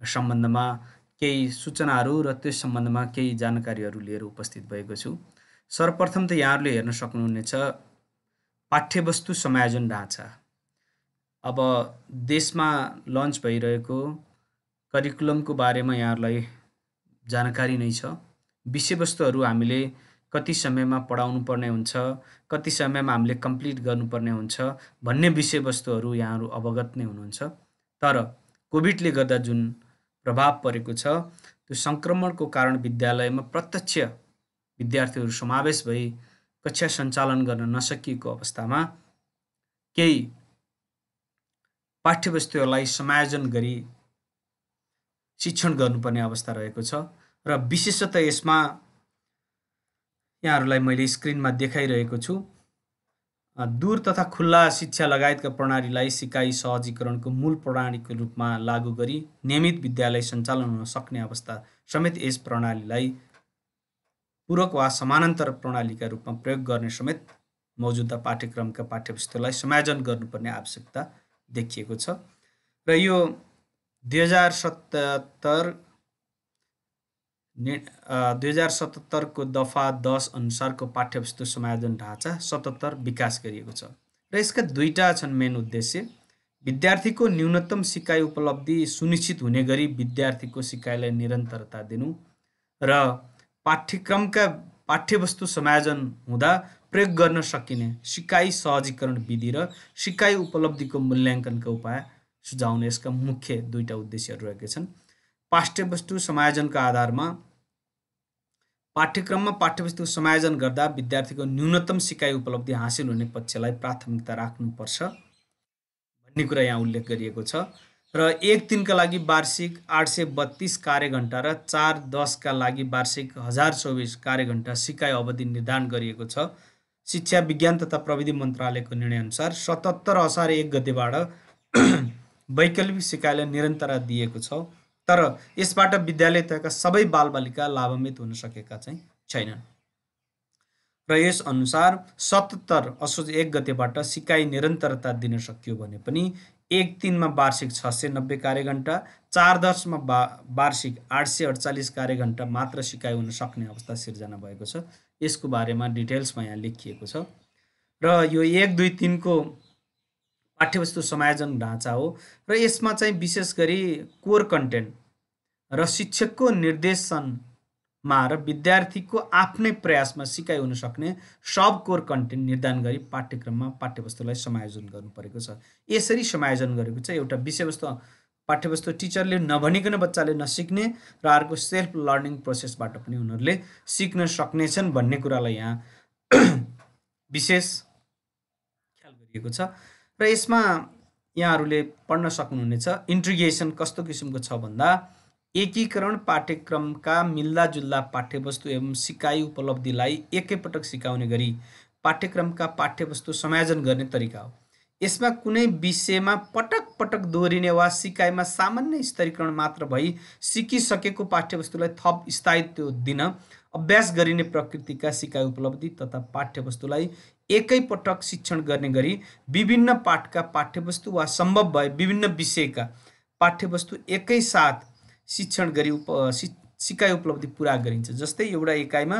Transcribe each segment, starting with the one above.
सम्बन्धमा केही सूचनाहरू र त्यस सम्बन्धमा केही जानकारीहरू लिएर उपस्थित भएको छु। सर्वप्रथम त यहाँहरूले हेर्न सक्नुहुनेछ पाठ्यवस्तु समायोजन ढाँचा। अब देशमा लन्च भइरहेको करिकुलमको बारेमा यहाँहरूलाई जानकारी नै छ। विषयवस्तुहरू हामीले कति समयमा पढाउनु पर्ने हुन्छ, कति समयमा हामीले कम्प्लिट गर्नुपर्ने हुन्छ भन्ने विषयवस्तुहरू यहाँहरू अवगत नै हुनुहुन्छ। तर कोभिडले गर्दा जुन प्रभाव परेको छ त्यो सङ्क्रमणको कारण विद्यालयमा प्रत्यक्ष विद्यार्थीहरू समावेश भई कक्षा सञ्चालन गर्न नसकिएको अवस्थामा केही पाठ्यवस्तुहरूलाई समायोजन गरी शिक्षण गर्नुपर्ने अवस्था रहेको छ र विशेषतः यसमा यहाँहरूलाई मैले स्क्रिनमा देखाइरहेको छु। दूर तथा खुल्ला शिक्षा लगायतका प्रणालीलाई सिकाइ सहजीकरणको मूल प्रणालीको रूपमा लागू गरी नियमित विद्यालय सञ्चालन हुन सक्ने अवस्था समेत यस प्रणालीलाई पूरक वा समानान्तर प्रणालीका रूपमा प्रयोग गर्ने समेत मौजुदा पाठ्यक्रमका पाठ्यवस्तुलाई समायोजन गर्नुपर्ने आवश्यकता देखिएको छ र यो 2077 को दफा 10 अनुसारको पाठ्यवस्तु समायोजन ढाँचा 77 विकास गरिएको छ र यसका दुईटा छन् मेन उद्देश्य। विद्यार्थीको न्यूनतम सिकाइ उपलब्धि सुनिश्चित हुने गरी विद्यार्थीको सिकाइलाई निरन्तरता दिनु र पाठ्यक्रमका पाठ्यवस्तु समायोजन हुँदा प्रयोग गर्न सकिने सिकाइ सहजीकरण विधि र सिकाइ उपलब्धिको मूल्याङ्कनका उपाय सुझाउने यसका मुख्य दुईटा उद्देश्यहरू रहेका छन्। पाठ्यवस्तु समायोजनका आधारमा पाठ्यक्रममा पाठ्यवस्तु समायोजन गर्दा विद्यार्थीको न्यूनतम सिकाइ उपलब्धि हासिल हुने पक्षलाई प्राथमिकता राख्नुपर्छ भन्ने कुरा यहाँ उल्लेख गरिएको छ र 1 दिनका लागि वार्षिक 832 कार्यघण्टा र 4-10 का लागि वार्षिक 1024 कार्यघण्टा सिकाइ अवधि निर्धारण गरिएको छ। शिक्षा विज्ञान तथा प्रविधि मन्त्रालयको निर्णयअनुसार 77 असार 1 गतेबाट वैकल्पिक सिकाइलाई निरन्तरता दिएको छ, तर यसबाट विद्यालय तहका सबै बालबालिका लाभान्वित हुन सकेका चाहिँ छैनन् र यस अनुसार 77 असोज 1 गतेबाट सिकाइ निरन्तरता दिन सकियो भने पनि 1 दिनमा वार्षिक 690 कार्यघण्टा, 4-10 मा वार्षिक 848 कार्यघण्टा मात्र सिकाइ हुन सक्ने अवस्था सिर्जना भएको छ। यसको बारेमा डिटेल्समा यहाँ लेखिएको छ र यो 1-2-3 को पाठ्यवस्तु समायोजन ढाँचा हो र यसमा चाहिँ विशेष गरी कोर कन्टेन्ट र शिक्षकको निर्देशनमा र विद्यार्थीको आफ्नै प्रयासमा सिकाइ हुन सक्ने सब कोर कन्टेन्ट निर्धारण गरी पाठ्यक्रममा पाठ्यवस्तुलाई समायोजन गर्नु परेको छ। यसरी समायोजन गरेको छ एउटा विषयवस्तु पाठ्यवस्तु टिचरले नभनिकन बच्चाले नसिक्ने र अर्को सेल्फ लर्निङ प्रोसेसबाट पनि उनीहरूले सिक्न सक्नेछन् भन्ने कुरालाई यहाँ विशेष ख्याल गरिएको छ र यसमा यहाँहरूले पढ्न सक्नुहुनेछ। इन्ट्रिगेसन कस्तो किसिमको छ भन्दा एकीकरण पाठ्यक्रमका मिल्दाजुल्दा पाठ्यवस्तु एवं सिकाइ उपलब्धिलाई एकैपटक सिकाउने गरी पाठ्यक्रमका पाठ्यवस्तु समायोजन गर्ने तरिका हो। यसमा कुनै विषयमा पटक पटक दोहोरिने वा सिकाइमा सामान्य स्तरीकरण मात्र भई सिकिसकेको पाठ्यवस्तुलाई थप स्थायित्व दिन अभ्यास गरिने प्रकृतिका सिकाइ उपलब्धि तथा पाठ्यवस्तुलाई एकैपटक शिक्षण गर्ने गरी विभिन्न पाठका पाठ्यवस्तु वा सम्भव भए विभिन्न विषयका पाठ्यवस्तु एकैसाथ शिक्षण गरी सिकाइ उपलब्धि पुरा गरिन्छ। जस्तै एउटा इकाइमा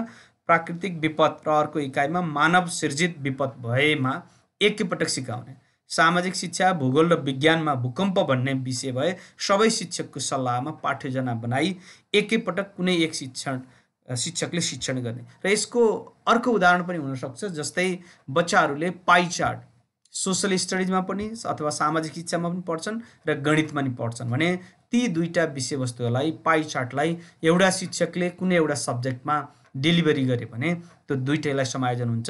प्राकृतिक विपद र अर्को इकाइमा मानव सिर्जित विपद भएमा एकैपटक सिकाउने। सामाजिक शिक्षा, भूगोल र विज्ञानमा भूकम्प भन्ने विषय भए सबै शिक्षकको सल्लाहमा पाठ्ययोजना बनाई एकैपटक कुनै एक शिक्षकले शिक्षण गर्ने र यसको अर्को उदाहरण पनि हुन सक्छ। जस्तै बच्चाहरूले पाइ चार्ट सोशल स्टडिजमा पनि अथवा सामाजिक शिक्षामा पनि पढ्छन् र गणितमा पनि पढ्छन् भने ती दुईटा विषयवस्तुहरूलाई पाइ चार्टलाई एउटा शिक्षकले कुनै एउटा सब्जेक्टमा डेलिभरी गरे भने त्यो दुईटैलाई समायोजन हुन्छ।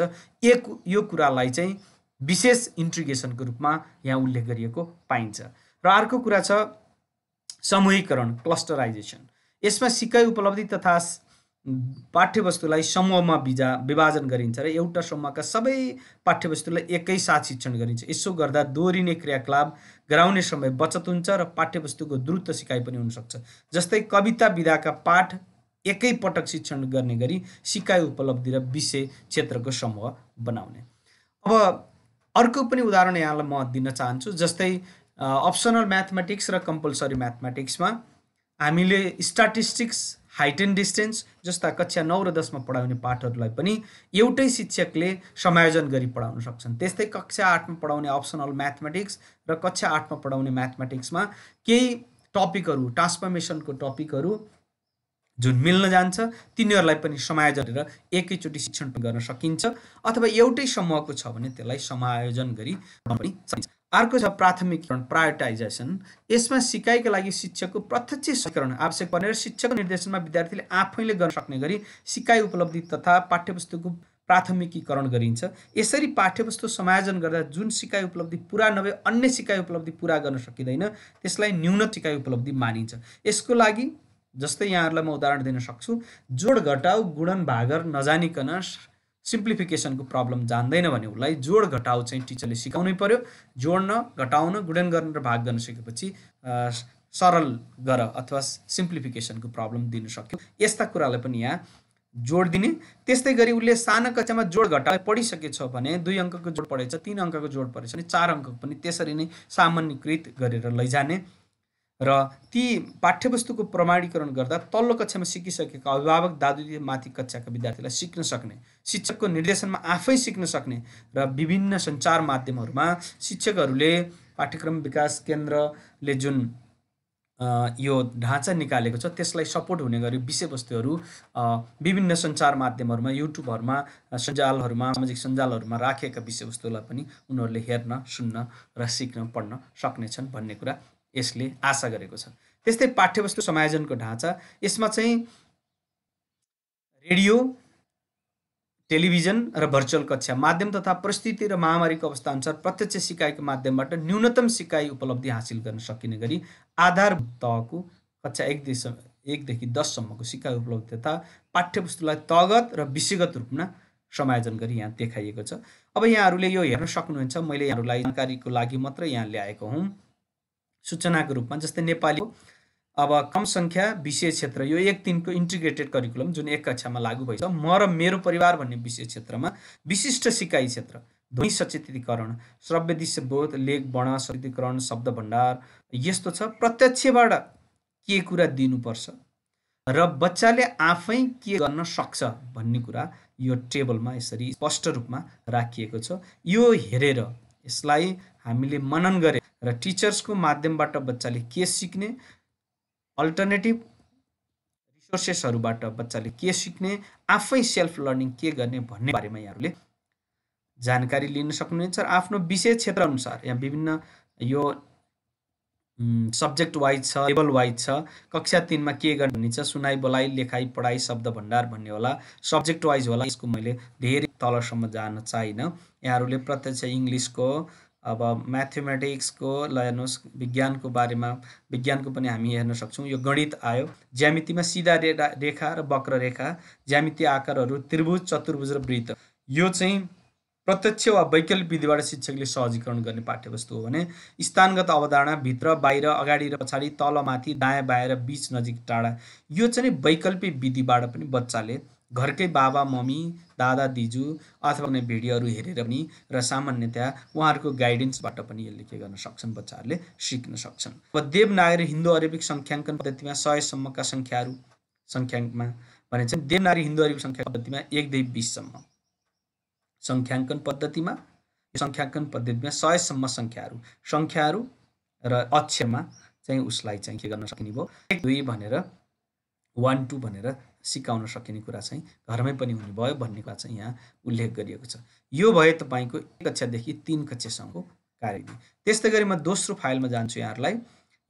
यो कुरालाई चाहिँ विशेष इन्ट्रिगेसनको रूपमा यहाँ उल्लेख गरिएको पाइन्छ। र अर्को कुरा छ समूहीकरण, क्लस्टराइजेसन। यसमा सिकाइ उपलब्धि तथा पाठ्यवस्तुलाई समूहमा विभाजन गरिन्छ र एउटा समूहका सबै पाठ्यवस्तुलाई एकैसाथ शिक्षण गरिन्छ। यसो गर्दा दोहोरिने क्रियाकलाप गराउने समय बचत हुन्छ र पाठ्यवस्तुको द्रुत सिकाइ पनि हुन सक्छ। जस्तै कविता विधाका पाठ एकैपटक शिक्षण गर्ने गरी सिकाइ उपलब्धि र विषय क्षेत्रको समूह बनाउने। अब अर्को पनि उदाहरण यहाँलाई म दिन चाहन्छु। जस्तै अप्सनल म्याथमेटिक्स र कम्पलसरी म्याथमेटिक्समा हामीले स्ट्याटिस्टिक्स, हाइट एन्ड डिस्टेन्स जस्ता कक्षा 9 र 10 मा पढाउने पाठहरूलाई पनि एउटै शिक्षकले समायोजन गरी पढाउन सक्छन्। त्यस्तै कक्षा 8 मा पढाउने अप्सनल म्याथमेटिक्स र कक्षा 8 मा पढाउने म्याथमेटिक्समा केही टपिकहरू, ट्रान्सफर्मेसनको टपिकहरू जुन मिल्न जान्छ तिनीहरूलाई पनि समायोजन गरेर एकैचोटि शिक्षण गर्न सकिन्छ, अथवा एउटै समूहको छ भने त्यसलाई समायोजन गरी पनि सकिन्छ। अर्को छ प्राथमिकीकरण, प्रायोरिटाइजेसन। यसमा सिकाइका लागि शिक्षकको प्रत्यक्ष सहकरण आवश्यक पर्ने र शिक्षकको निर्देशनमा विद्यार्थीले आफैले गर्न सक्ने गरी सिकाइ उपलब्धि तथा पाठ्यवस्तुको प्राथमिकीकरण गरिन्छ। यसरी पाठ्यवस्तु समायोजन गर्दा जुन सिकाइ उपलब्धि पुरा नभए अन्य सिकाइ उपलब्धि पुरा गर्न सकिँदैन त्यसलाई न्यून सिकाइ उपलब्धि मानिन्छ। यसको लागि जस्तै यहाँहरूलाई म उदाहरण दिन सक्छु, जोड घटाउ गुणन भागर नजानिकन सिम्प्लिफिकेसनको प्रब्लम जान्दैन भने उसलाई जोड घटाउ चाहिँ टिचरले सिकाउनै पर्यो। जोड्न, घटाउन, गुणन गर्न र भाग गर्न सिकेपछि सरल गर अथवा सिम्प्लिफिकेसनको प्रब्लम दिन सक्यो। यस्ता कुरालाई पनि यहाँ जोड दिने। त्यस्तै गरी उसले सानो कक्षामा जोड घटाउ पढिसकेछ भने 2 अङ्कको जोड पढेछ, 3 अङ्कको जोड पढेछ भने 4 अङ्कको पनि त्यसरी नै सामान्यकृत गरेर लैजाने र ती पाठ्यवस्तुको प्रमाणीकरण गर्दा तल्लो कक्षामा सिकिसकेका अभिभावक दाजुदिदी माथि कक्षाका विद्यार्थीलाई सिक्न सक्ने, शिक्षकको निर्देशनमा आफै सिक्न सक्ने र विभिन्न सञ्चार माध्यमहरूमा शिक्षकहरूले पाठ्यक्रम विकास केन्द्रले जुन यो ढाँचा निकालेको छ त्यसलाई सपोर्ट हुने गरी विषयवस्तुहरू विभिन्न सञ्चार माध्यमहरूमा, युट्युबहरूमा, सञ्जालहरूमा, सामाजिक सञ्जालहरूमा राखेका विषयवस्तुलाई पनि उनीहरूले हेर्न, सुन्न र सिक्न, पढ्न सक्नेछन् भन्ने कुरा यसले आशा गरेको छ। त्यस्तै पाठ्यवस्तु समायोजनको ढाँचा, यसमा चाहिँ रेडियो, टेलिभिजन र भर्चुअल कक्षा माध्यम तथा परिस्थिति र महामारीको अवस्था अनुसार प्रत्यक्ष सिकाइको माध्यमबाट न्यूनतम सिकाइ उपलब्धि हासिल गर्न सकिने गरी आधारभूत तहको कक्षा 1 देखि 10 सम्मको सिकाइ उपलब्धि तथा पाठ्यवस्तुलाई तगत र विषयगत रूपमा समायोजन गरी यहाँ देखाइएको छ। अब यहाँहरूले यो हेर्न सक्नुहुन्छ, मैले यहाँहरूलाई जानकारीको लागि मात्र यहाँ ल्याएको हुँ सूचनाको रूपमा। जस्तै नेपाली अब कम सङ्ख्या विषय क्षेत्र, यो 1-3 को इन्टिग्रेटेड करिकुलम जुन एक कक्षामा लागू भइछ। म र मेरो परिवार भन्ने विषय क्षेत्रमा विशिष्ट सिकाइ क्षेत्र, ध्वनि सचेतीकरण, श्रव्य दृश्य बोध, लेख वर्ण सचेतीकरण, शब्द भण्डार यस्तो छ। प्रत्यक्षबाट के कुरा दिनुपर्छ र बच्चाले आफै के गर्न सक्छ भन्ने कुरा यो टेबलमा यसरी स्पष्ट रूपमा राखिएको छ। यो हेरेर यसलाई हामीले मनन गरे र टिचर्सको माध्यमबाट बच्चाले के सिक्ने, अल्टरनेटिभ रिसोर्सेसहरूबाट बच्चाले के सिक्ने, आफै सेल्फ लर्निङ के गर्ने भन्ने बारेमा यहाँहरूले जानकारी लिन सक्नुहुन्छ। आफ्नो विषय क्षेत्र अनुसार यहाँ विभिन्न यो सब्जेक्ट वाइज छ, लेभल वाइज छ। कक्षा 3 मा के गर्ने भन्ने छ, सुनाइ, बोलाइ, लेखाइ, पढाइ, शब्द भण्डार भन्ने होला, सब्जेक्ट वाइज होला। यसको मैले धेरै तलसम्म जान चाहिनँ। यहाँहरूले प्रत्यक्ष इङ्ग्लिसको, अब म्याथमेटिक्सको ल हेर्नुहोस्, विज्ञानको बारेमा, विज्ञानको पनि हामी हेर्न सक्छौँ। यो गणित आयो, ज्यामितिमा सिधा रेखा र वक्ररेखा, ज्यामितीय आकारहरू, त्रिभुज, चतुर्भुज र वृत्त, यो चाहिँ प्रत्यक्ष वा वैकल्पिक विधिबाट शिक्षकले सहजीकरण गर्ने पाठ्यवस्तु हो भने स्थानगत अवधारणा, भित्र बाहिर, अगाडि र पछाडि, तल माथि, दायाँ बायाँ र बिच नजिक टाढा, यो चाहिँ वैकल्पिक विधिबाट पनि बच्चाले घरकै बाबा मम्मी, दादा दिजु अथवा कुनै भिडियोहरू हेरेर पनि र सामान्यतया उहाँहरूको गाइडेन्सबाट पनि यसले के गर्न सक्छन्, बच्चाहरूले सिक्न सक्छन्। अब देवनागरी हिन्दू अरेबिक सङ्ख्याङ्कन पद्धतिमा 100 सम्मका सङ्ख्याहरू सङ्ख्याङ्कमा भने चाहिँ देवनागरी हिन्दू अरेबिक सङ्ख्या पद्धतिमा 1 देखि 20 सम्म सङ्ख्याङ्कन पद्धतिमा, यो सङ्ख्याङ्कन पद्धतिमा 100 सम्म सङ्ख्याहरू र अक्षरमा चाहिँ उसलाई चाहिँ के गर्न सकिने भयो, 1 2 भनेर 1 2 भनेर सिकाउन सकिने कुरा चाहिँ घरमै पनि हुने भयो भन्ने कुरा चाहिँ यहाँ उल्लेख गरिएको छ। यो भयो तपाईँको 1 कक्षादेखि 3 कक्षासम्मको कार्यविधि। त्यस्तै गरी म दोस्रो फाइलमा जान्छु। यहाँहरूलाई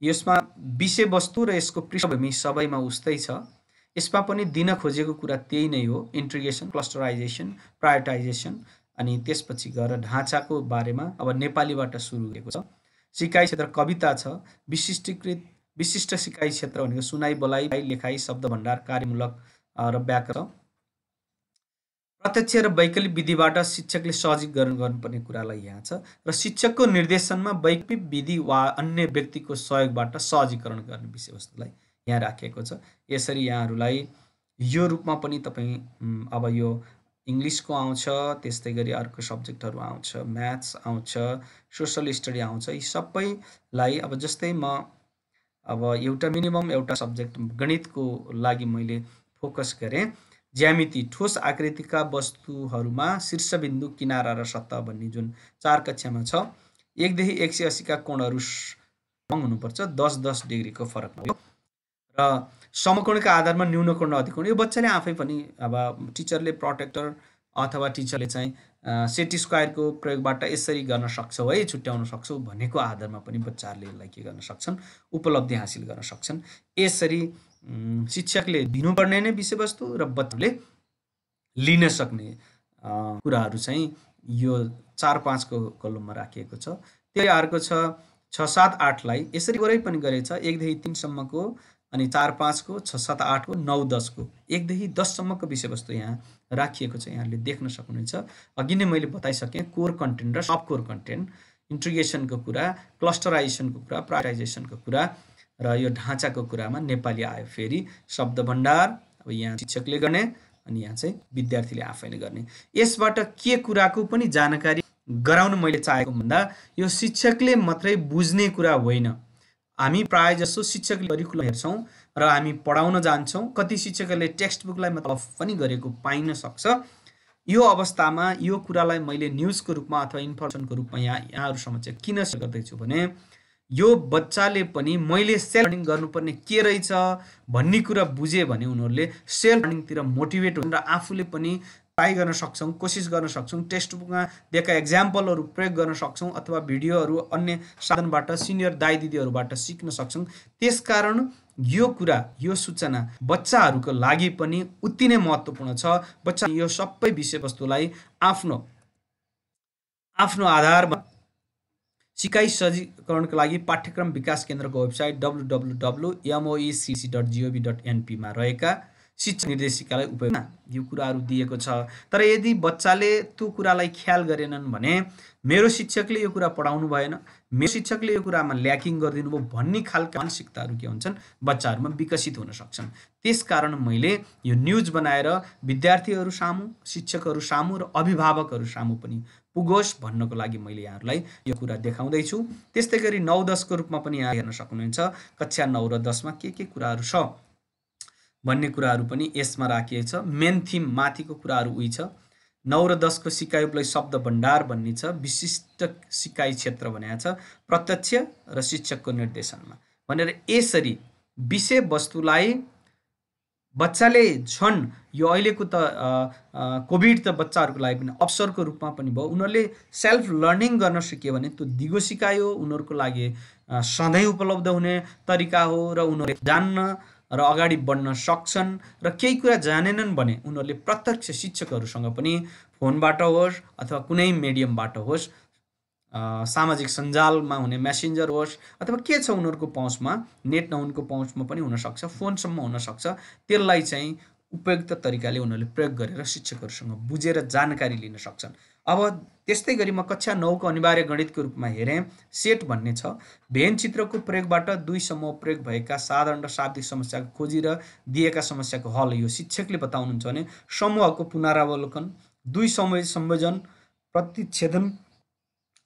यसमा विषयवस्तु र यसको पृष्ठभूमि सबैमा उस्तै छ। यसमा पनि दिन खोजेको कुरा त्यही नै हो, इन्टिग्रेसन, क्लस्टराइजेसन, प्रायोरिटाइजेसन, अनि त्यसपछि गएर ढाँचाको बारेमा अब नेपालीबाट सुरु भएको छ। सिकाइ क्षेत्र कविता छ, विशिष्ट सिकाइ क्षेत्र भनेको सुनाइ, बोलाइ, लेखाइ, शब्द भण्डार, कार्यमूलक र व्याकरण। प्रत्यक्ष र वैकल्पिक विधिबाट शिक्षकले सहजीकरण गर्नुपर्ने कुरालाई यहाँ छ र शिक्षकको निर्देशनमा वैकल्पिक विधि वा अन्य व्यक्तिको सहयोगबाट सहजीकरण गर्ने विषयवस्तुलाई यहाँ राखिएको छ। यसरी यहाँहरूलाई यो रूपमा पनि तपाईँ अब यो इङ्ग्लिसको आउँछ, त्यस्तै गरी अर्को सब्जेक्टहरू आउँछ, म्याथ्स आउँछ, सोसल स्टडी आउँछ। यी सबैलाई अब जस्तै म अब एउटा मिनिमम एउटा सब्जेक्ट गणितको लागि मैले फोकस गरेँ। ज्यामिति ठोस आकृतिका वस्तुहरूमा शीर्षबिन्दु, किनारा र सतह भन्ने जुन 4 कक्षामा छ, 1 देखि 180 का कोणहरू हुनुपर्छ, 10-10 डिग्रीको फरकमा हो र समकोणका आधारमा न्यून कोण र अधिक कोण। यो बच्चाले आफै पनि अब टिचरले प्रोटेक्टर अथवा टिचरले चाहिँ सेट स्क्वायरको प्रयोगबाट यसरी गर्न सक्छौ है, छुट्याउन सक्छौ भनेको आधारमा पनि बच्चाहरूले यसलाई के गर्न सक्छन्, उपलब्धि हासिल गर्न सक्छन्। यसरी शिक्षकले दिनुपर्ने नै विषयवस्तु र बच्चाले लिन सक्ने कुराहरू चाहिँ यो 4-5 को कलममा राखिएको छ। त्यही अर्को छ 6-7-8 लाई यसरी वरै पनि गरेछ, 1 देखि 3 सम्मको, अनि 4-5 को, 6-7-8 को, 9-10 को, 1 देखि 10 सम्मको विषयवस्तु यहाँ राखिएको छ। यहाँले देख्न सक्नुहुन्छ। अघि नै मैले बताइसकेँ कोर कन्टेन्ट र सब कोर कन्टेन्ट, इन्ट्रिगेसनको कुरा, क्लस्टराइजेसनको कुरा, प्रायोरिटाइजेसनको कुरा र यो ढाँचाको कुरामा नेपाली आयो। फेरि शब्द भण्डार अब यहाँ शिक्षकले गर्ने अनि यहाँ चाहिँ विद्यार्थीले आफैले गर्ने। यसबाट के कुराको पनि जानकारी गराउन मैले चाहेको भन्दा यो शिक्षकले मात्रै बुझ्ने कुरा होइन। हामी प्राय जसो शिक्षकले करिकुलम हेर्छौँ र हामी पढाउन जान्छौँ, कति शिक्षकहरूले टेक्स्ट बुकलाई मतलब पनि गरेको पाइन सक्छ। यो अवस्थामा यो कुरालाई मैले न्युजको रूपमा अथवा इन्फर्मेसनको रूपमा यहाँहरू समक्ष किन सेयर गर्दैछु भने यो बच्चाले पनि मैले सेल्फ लर्निङ गर्नुपर्ने के रहेछ भन्ने कुरा बुझे भने उनीहरूले सेल्फ लर्निङतिर मोटिभेट हुन् र आफूले पनि ट्राई गर्न सक्छौँ, कोसिस गर्न सक्छौँ, टेक्स्ट बुकमा दिएका एक्जाम्पलहरू प्रयोग गर्न सक्छौँ अथवा भिडियोहरू अन्य साधनबाट सिनियर दाइ दिदीहरूबाट सिक्न सक्छौँ। त्यसकारण यो कुरा, यो सूचना बच्चाहरूको लागि पनि उति नै महत्त्वपूर्ण छ। बच्चा यो सबै विषयवस्तुलाई आफ्नो आधारमा सिकाइ सजीकरणको लागि पाठ्यक्रम विकास केन्द्रको वेबसाइट www.moecc.gov.np मा रहेका शिक्षा निर्देशिकालाई उपयोगमा यो कुराहरू दिएको छ। तर यदि बच्चाले त्यो कुरालाई ख्याल गरेनन् भने मेरो शिक्षकले यो कुरा पढाउनु भएन, मेरो शिक्षकले यो कुरामा ल्याकिङ गरिदिनु भयो भन्ने खालका मानसिकताहरू के हुन्छन्, बच्चाहरूमा विकसित हुन सक्छन्। त्यसकारण मैले यो न्युज बनाएर विद्यार्थीहरू सामु, शिक्षकहरू सामु र अभिभावकहरू सामु पनि पुगोस् भन्नको लागि मैले यहाँहरूलाई यो कुरा देखाउँदैछु। त्यस्तै गरी 9-10 को रूपमा पनि यहाँ हेर्न सक्नुहुन्छ। कक्षा 9 र 10 मा के कुराहरू छ भन्ने कुराहरू पनि यसमा राखिएको छ। मेन थिम माथिको कुराहरू उही छ। 9 र 10 को सिकाइ उपलब्धि शब्द भण्डार भन्ने छ, विशिष्ट सिकाइ क्षेत्र भनेको छ, प्रत्यक्ष र शिक्षकको निर्देशनमा भनेर यसरी विषयवस्तुलाई बच्चाले झन् यो अहिलेको त कोभिड त बच्चाहरूको लागि पनि अवसरको रूपमा पनि भयो। उनीहरूले सेल्फ लर्निङ गर्न सिक्यो भने त्यो दिगो सिकाइ हो, उनीहरूको लागि सधैँ उपलब्ध हुने तरिका हो र उनीहरूले जान्न र अगाडि बढ्न सक्छन्। र केही कुरा जानेनन् भने उनीहरूले प्रत्यक्ष शिक्षकहरूसँग पनि फोनबाट होस् अथवा कुनै मिडियमबाट होस्, सामाजिक सञ्जालमा हुने मेसेन्जर होस् अथवा के छ उनीहरूको पहुँचमा, नेट नहुनुको पहुँचमा पनि हुनसक्छ, फोनसम्म हुनसक्छ, त्यसलाई चाहिँ उपयुक्त तरिकाले उनीहरूले प्रयोग गरेर शिक्षकहरूसँग बुझेर जानकारी लिन सक्छन्। अब त्यस्तै गरी म कक्षा 9 को अनिवार्य गणितको रूपमा हेरेँ। सेट भन्ने छ, भेन चित्रको प्रयोगबाट 2 समूह प्रयोग भएका साधारण र शाब्दिक समस्याको खोजी र दिएका समस्याको हल। यो शिक्षकले बताउनुहुन्छ भने समूहको पुनरावलोकन, 2 समूह संयोजन, प्रतिच्छेदन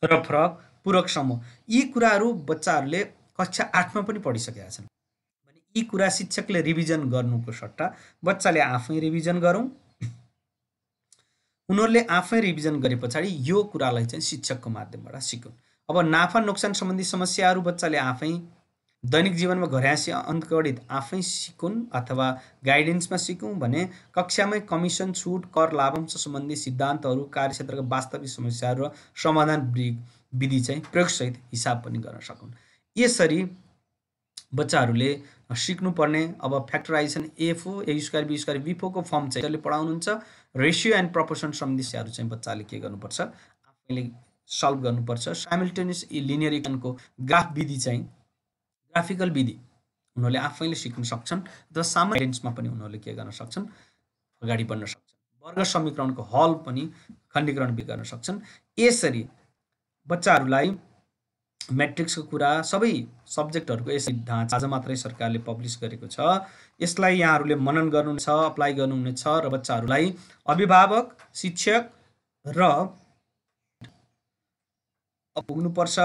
र फरक, पूरक समूह, यी कुराहरू बच्चाहरूले कक्षा 8 मा पनि पढिसकेका छन्। भने यी कुरा शिक्षकले रिभिजन गर्नुको सट्टा बच्चाले आफै रिभिजन गरौँ। उनीहरूले आफै रिभिजन गरे पछाडि यो कुरालाई चाहिँ शिक्षकको माध्यमबाट सिकौँ। अब नाफा नोक्सान सम्बन्धी समस्याहरू बच्चाले आफै दैनिक जीवनमा घर्यासी अङ्कगणित आफै सिकुन् अथवा गाइडेन्समा सिकौँ भने कक्षामै कमिसन, छुट, कर, लाभांश सम्बन्धी सिद्धान्तहरू, कार्यक्षेत्रका वास्तविक समस्याहरू र समाधान विधि चाहिँ प्रयोगसहित हिसाब पनि गर्न सकुन्। यसरी बच्चाहरूले सिक्नुपर्ने अब factorisation A4 A² B² B4 को फर्म चाहिँ पढाउनुहुन्छ। रेसियो एन्ड प्रपोर्सन सम्बन्धी समस्याहरू चाहिँ बच्चाले के गर्नुपर्छ, आफैले सल्भ गर्नुपर्छ। साइमल्टेनियस लिनियर इक्वेसनको ग्राफ विधि चाहिँ ग्राफिकल विधि उनीहरूले आफैले सिक्न सक्छन् र सामान्य गाइडेन्समा पनि उनीहरूले के गर्न सक्छन्, अगाडि बढ्न सक्छन्। वर्ग समीकरणको हल पनि खण्डीकरण भी गर्न सक्छन्। यसरी बच्चाहरूलाई म्याट्रिक्सको कुरा सबै सब्जेक्टहरूको यसरी ढाँचा आज मात्रै सरकारले पब्लिस गरेको छ। यसलाई यहाँहरूले मनन गर्नुहुनेछ, अप्लाई गर्नुहुनेछ र बच्चाहरूलाई अभिभावक, शिक्षक र पुग्नुपर्छ,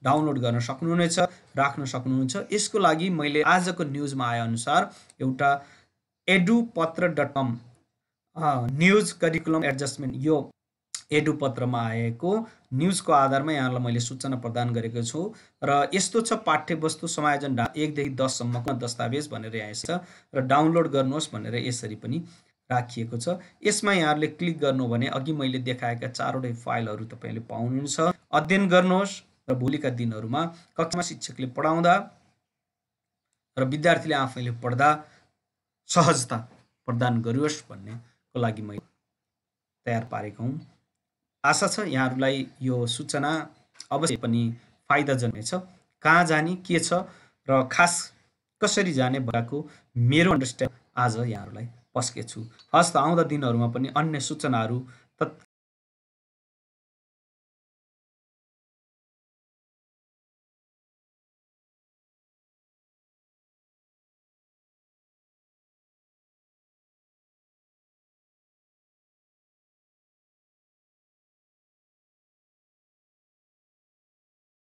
डाउनलोड गर्न सक्नुहुनेछ, राख्न सक्नुहुन्छ। यसको लागि मैले आजको न्युजमा आएअनुसार एउटा edupatra.com न्युज करिकुलम एडजस्टमेन्ट यो एडुपत्रमा आएको न्युजको आधारमा यहाँलाई मैले सूचना प्रदान गरेको छु। र यस्तो छ पाठ्यवस्तु समायोजन 1 देखि 10 सम्मको दस्तावेज भनेर यहाँ छ र डाउनलोड गर्नुहोस् भनेर यसरी पनि राखिएको छ। यसमा यहाँहरूले क्लिक गर्नु भने अघि मैले देखाएका 4वटै फाइलहरू तपाईले पाउनुहुन्छ। अध्ययन गर्नुहोस् र भोलिका दिनहरूमा कक्षामा शिक्षकले पढाउँदा र विद्यार्थीले आफैले पढ्दा सहजता प्रदान गरियोस् भन्नेको लागि मैले तयार पारेको हुँ। आशा छ यहाँहरूलाई यो सूचना अवश्य पनि फाइदाजनक छ। कहाँ जाने के छ र खास कसरी जाने भएको मेरो अन्डरस्ट्यान्ड आज यहाँहरूलाई पस्केछु। हस्त आउँदा दिनहरूमा पनि अन्य सूचनाहरू